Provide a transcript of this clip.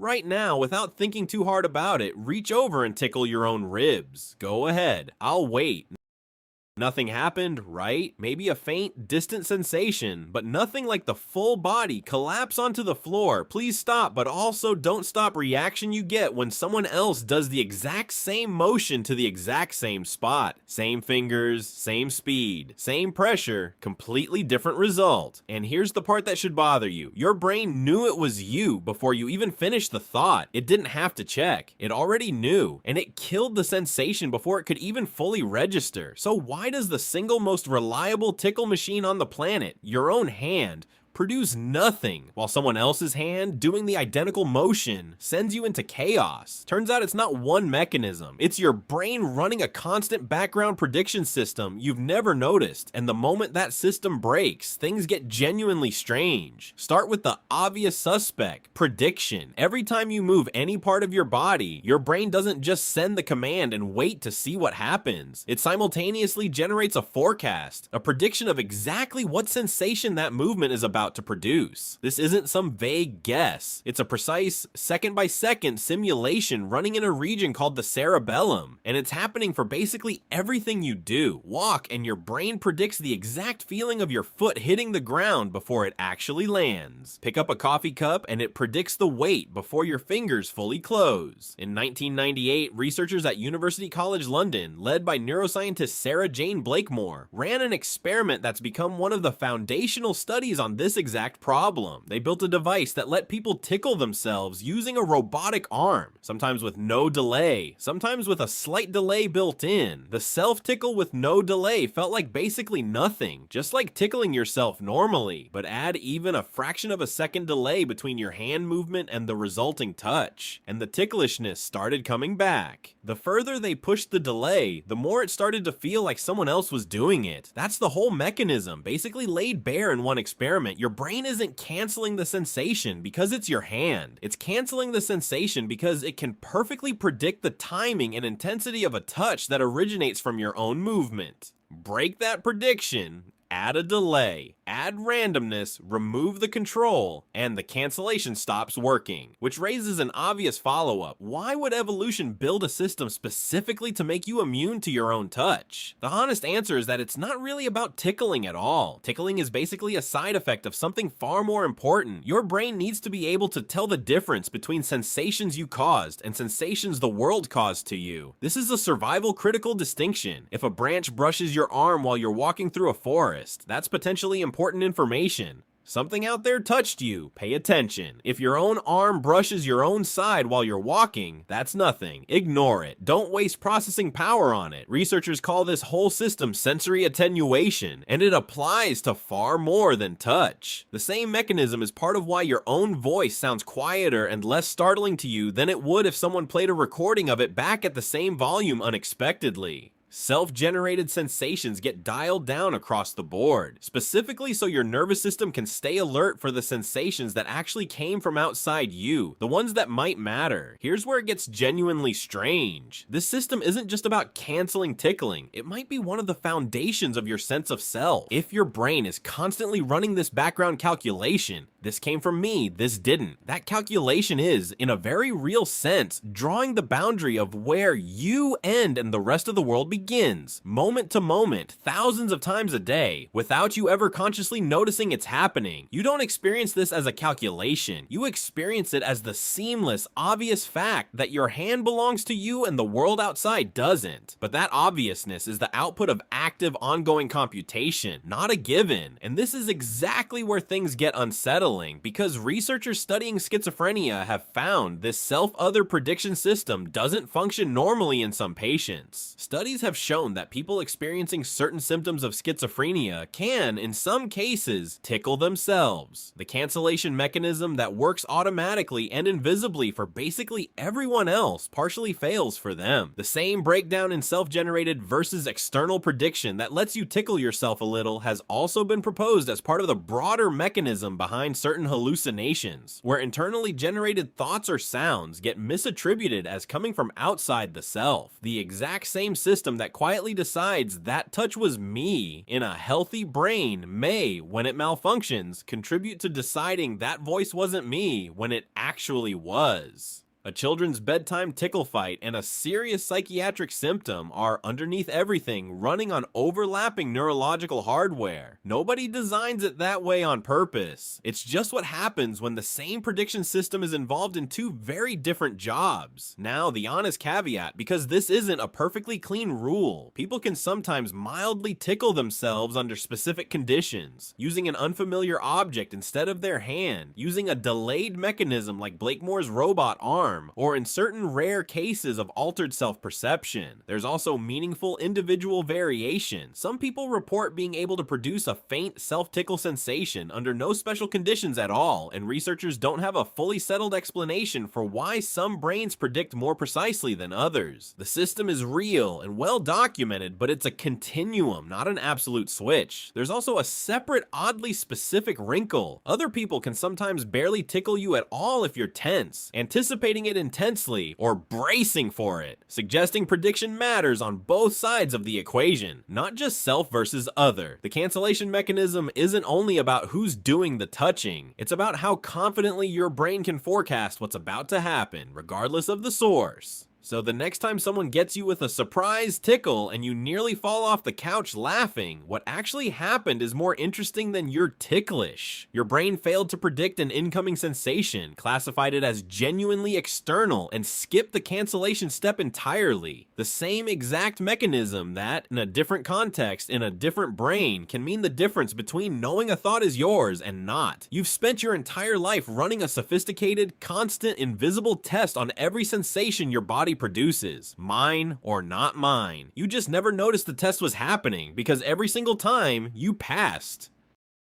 Right now, without thinking too hard about it, reach over and tickle your own ribs. Go ahead, I'll wait. Nothing happened, right? Maybe a faint, distant sensation, but nothing like the full body collapse onto the floor. Please stop, but also don't stop reaction you get when someone else does the exact same motion to the exact same spot. Same fingers, same speed, same pressure, completely different result. And here's the part that should bother you. Your brain knew it was you before you even finished the thought. It didn't have to check. It already knew, and it killed the sensation before it could even fully register. So why does the single most reliable tickle machine on the planet, your own hand, produce nothing, while someone else's hand doing the identical motion sends you into chaos? Turns out it's not one mechanism, it's your brain running a constant background prediction system you've never noticed, and the moment that system breaks, things get genuinely strange. Start with the obvious suspect, prediction. Every time you move any part of your body, your brain doesn't just send the command and wait to see what happens. It simultaneously generates a forecast, a prediction of exactly what sensation that movement is about to produce. This isn't some vague guess. It's a precise second-by-second simulation running in a region called the cerebellum, and it's happening for basically everything you do. Walk, and your brain predicts the exact feeling of your foot hitting the ground before it actually lands. Pick up a coffee cup, and it predicts the weight before your fingers fully close. In 1998, researchers at University College London, led by neuroscientist Sarah-Jayne Blakemore, ran an experiment that's become one of the foundational studies on this exact problem. They built a device that let people tickle themselves using a robotic arm, sometimes with no delay, sometimes with a slight delay built in. The self-tickle with no delay felt like basically nothing, just like tickling yourself normally, but add even a fraction of a second delay between your hand movement and the resulting touch, and the ticklishness started coming back. The further they pushed the delay, the more it started to feel like someone else was doing it. That's the whole mechanism, basically laid bare in one experiment. Your brain isn't canceling the sensation because it's your hand. It's canceling the sensation because it can perfectly predict the timing and intensity of a touch that originates from your own movement. Break that prediction, add a delay, add randomness, remove the control, and the cancellation stops working. Which raises an obvious follow-up. Why would evolution build a system specifically to make you immune to your own touch? The honest answer is that it's not really about tickling at all. Tickling is basically a side effect of something far more important. Your brain needs to be able to tell the difference between sensations you caused and sensations the world caused to you. This is a survival critical distinction. If a branch brushes your arm while you're walking through a forest, that's potentially important information. Something out there touched you, pay attention. If your own arm brushes your own side while you're walking, that's nothing. Ignore it. Don't waste processing power on it. Researchers call this whole system sensory attenuation, and it applies to far more than touch. The same mechanism is part of why your own voice sounds quieter and less startling to you than it would if someone played a recording of it back at the same volume unexpectedly. Self-generated sensations get dialed down across the board, specifically so your nervous system can stay alert for the sensations that actually came from outside you, the ones that might matter. Here's where it gets genuinely strange. This system isn't just about canceling tickling, it might be one of the foundations of your sense of self. If your brain is constantly running this background calculation, this came from me, this didn't. That calculation is, in a very real sense, drawing the boundary of where you end and the rest of the world begins, moment to moment, thousands of times a day, without you ever consciously noticing it's happening. You don't experience this as a calculation. You experience it as the seamless, obvious fact that your hand belongs to you and the world outside doesn't. But that obviousness is the output of active, ongoing computation, not a given. And this is exactly where things get unsettling, because researchers studying schizophrenia have found this self-other prediction system doesn't function normally in some patients. Studies have shown that people experiencing certain symptoms of schizophrenia can, in some cases, tickle themselves. The cancellation mechanism that works automatically and invisibly for basically everyone else partially fails for them. The same breakdown in self-generated versus external prediction that lets you tickle yourself a little has also been proposed as part of the broader mechanism behind certain hallucinations, where internally generated thoughts or sounds get misattributed as coming from outside the self. The exact same system that quietly decides that touch was me in a healthy brain may, when it malfunctions, contribute to deciding that voice wasn't me when it actually was. A children's bedtime tickle fight and a serious psychiatric symptom are underneath everything running on overlapping neurological hardware. Nobody designs it that way on purpose. It's just what happens when the same prediction system is involved in two very different jobs. Now, the honest caveat, because this isn't a perfectly clean rule, people can sometimes mildly tickle themselves under specific conditions, using an unfamiliar object instead of their hand, using a delayed mechanism like Blakemore's robot arm, or in certain rare cases of altered self-perception. There's also meaningful individual variation. Some people report being able to produce a faint self-tickle sensation under no special conditions at all, and researchers don't have a fully settled explanation for why some brains predict more precisely than others. The system is real and well documented, but it's a continuum, not an absolute switch. There's also a separate, oddly specific wrinkle. Other people can sometimes barely tickle you at all if you're tense, anticipating it intensely, or bracing for it, suggesting prediction matters on both sides of the equation, not just self versus other. The cancellation mechanism isn't only about who's doing the touching, it's about how confidently your brain can forecast what's about to happen, regardless of the source. So the next time someone gets you with a surprise tickle and you nearly fall off the couch laughing, what actually happened is more interesting than you're ticklish. Your brain failed to predict an incoming sensation, classified it as genuinely external, and skipped the cancellation step entirely. The same exact mechanism that, in a different context, in a different brain, can mean the difference between knowing a thought is yours and not. You've spent your entire life running a sophisticated, constant, invisible test on every sensation your body produces, mine or not mine. You just never noticed the test was happening because every single time you passed.